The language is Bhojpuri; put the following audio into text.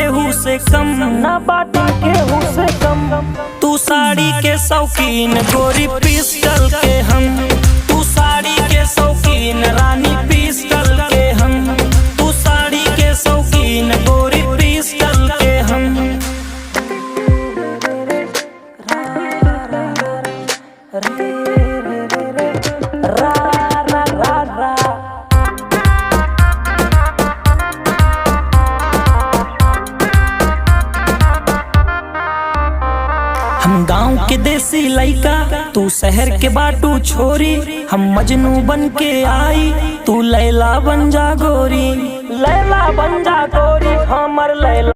केहू से कम, ना बाटी केहू से कम। तू साड़ी के शौकीन गोरी पिस्टल के हम, तू साड़ी के शौकीन रानी पिस्टल के हम, तू साड़ी के शौकीन गोरी पिस्टल के हम। हम गांव के देसी लइका, तू शहर के बाटू छोरी। हम मजनू बन के आई, तू लैला बन जा गोरी, लैला बन जा गोरी हमर लैला।